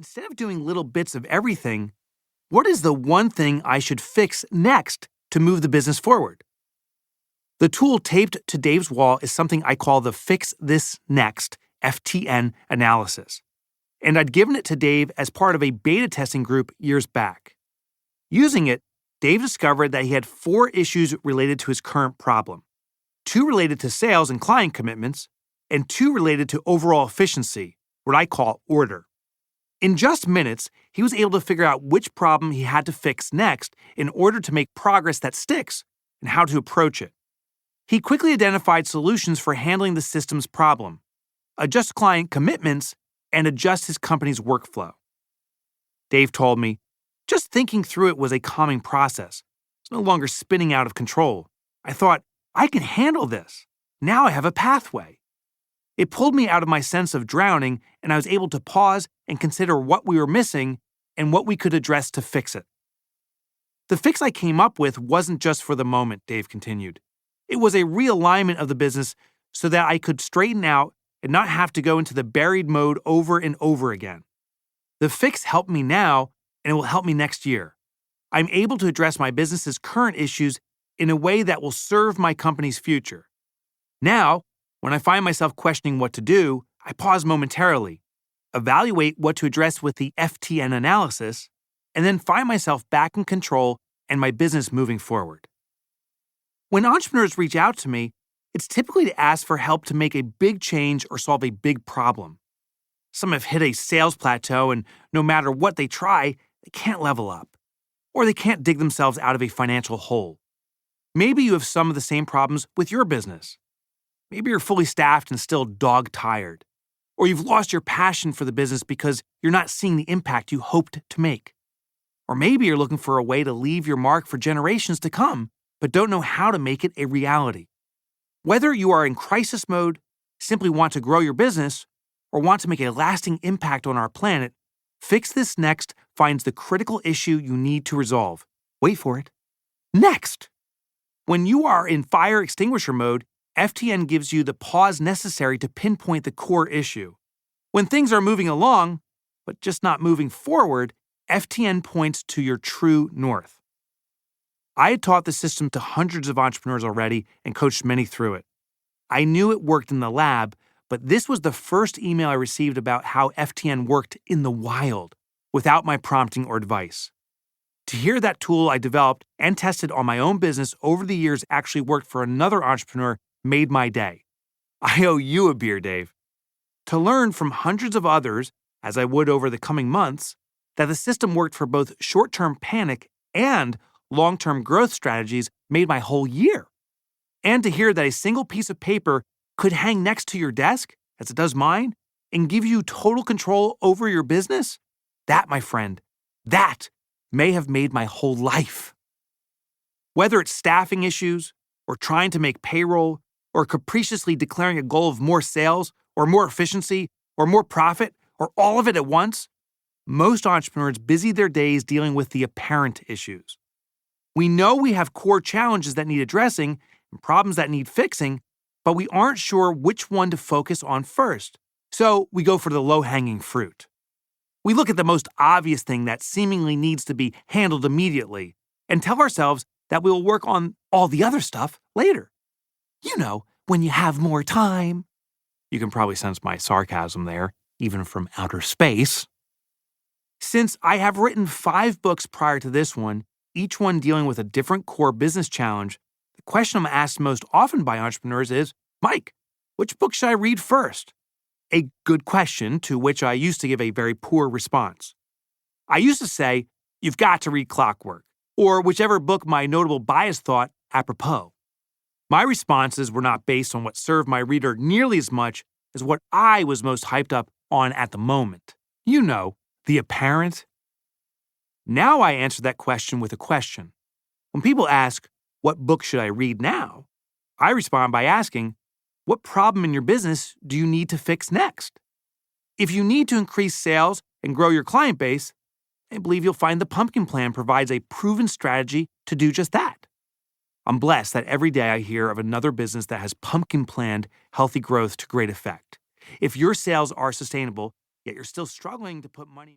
Instead of doing little bits of everything, what is the one thing I should fix next to move the business forward? The tool taped to Dave's wall is something I call the Fix This Next FTN analysis, and I'd given it to Dave as part of a beta testing group years back. Using it, Dave discovered that he had 4 issues related to his current problem, 2 related to sales and client commitments, and 2 related to overall efficiency, what I call order. In just minutes, he was able to figure out which problem he had to fix next in order to make progress that sticks and how to approach it. He quickly identified solutions for handling the system's problem, adjust client commitments, and adjust his company's workflow. Dave told me, just thinking through it was a calming process. It's no longer spinning out of control. I thought, I can handle this. Now I have a pathway. It pulled me out of my sense of drowning, and I was able to pause and consider what we were missing and what we could address to fix it. The fix I came up with wasn't just for the moment, Dave continued. It was a realignment of the business so that I could straighten out and not have to go into the buried mode over and over again. The fix helped me now, and it will help me next year. I'm able to address my business's current issues in a way that will serve my company's future. Now, when I find myself questioning what to do, I pause momentarily, evaluate what to address with the FTN analysis, and then find myself back in control and my business moving forward. When entrepreneurs reach out to me, it's typically to ask for help to make a big change or solve a big problem. Some have hit a sales plateau, and no matter what they try, they can't level up, or they can't dig themselves out of a financial hole. Maybe you have some of the same problems with your business. Maybe you're fully staffed and still dog-tired, or you've lost your passion for the business because you're not seeing the impact you hoped to make. Or maybe you're looking for a way to leave your mark for generations to come, but don't know how to make it a reality. Whether you are in crisis mode, simply want to grow your business, or want to make a lasting impact on our planet, Fix This Next finds the critical issue you need to resolve. Wait for it. Next! When you are in fire extinguisher mode, FTN gives you the pause necessary to pinpoint the core issue. When things are moving along, but just not moving forward, FTN points to your true north. I had taught the system to hundreds of entrepreneurs already and coached many through it. I knew it worked in the lab, but this was the first email I received about how FTN worked in the wild, without my prompting or advice. To hear that tool I developed and tested on my own business over the years actually worked for another entrepreneur made my day. I owe you a beer, Dave. To learn from hundreds of others, as I would over the coming months, that the system worked for both short-term panic and long-term growth strategies made my whole year. And to hear that a single piece of paper could hang next to your desk, as it does mine, and give you total control over your business, that, my friend, that may have made my whole life. Whether it's staffing issues, or trying to make payroll, or capriciously declaring a goal of more sales, or more efficiency, or more profit, or all of it at once, most entrepreneurs busy their days dealing with the apparent issues. We know we have core challenges that need addressing and problems that need fixing, but we aren't sure which one to focus on first. So we go for the low-hanging fruit. We look at the most obvious thing that seemingly needs to be handled immediately and tell ourselves that we will work on all the other stuff later. You know, when you have more time. You can probably sense my sarcasm there, even from outer space. Since I have written 5 books prior to this one, each one dealing with a different core business challenge, the question I'm asked most often by entrepreneurs is, Mike, which book should I read first? A good question to which I used to give a very poor response. I used to say, you've got to read CLOCKWORK, or whichever book my notable bias thought apropos. My responses were not based on what served my reader nearly as much as what I was most hyped up on at the moment. You know, the apparent. Now I answer that question with a question. When people ask, what book should I read now? I respond by asking, what problem in your business do you need to fix next? If you need to increase sales and grow your client base, I believe you'll find the Pumpkin Plan provides a proven strategy to do just that. I'm blessed that every day I hear of another business that has pumpkin planned healthy growth to great effect. If your sales are sustainable, yet you're still struggling to put money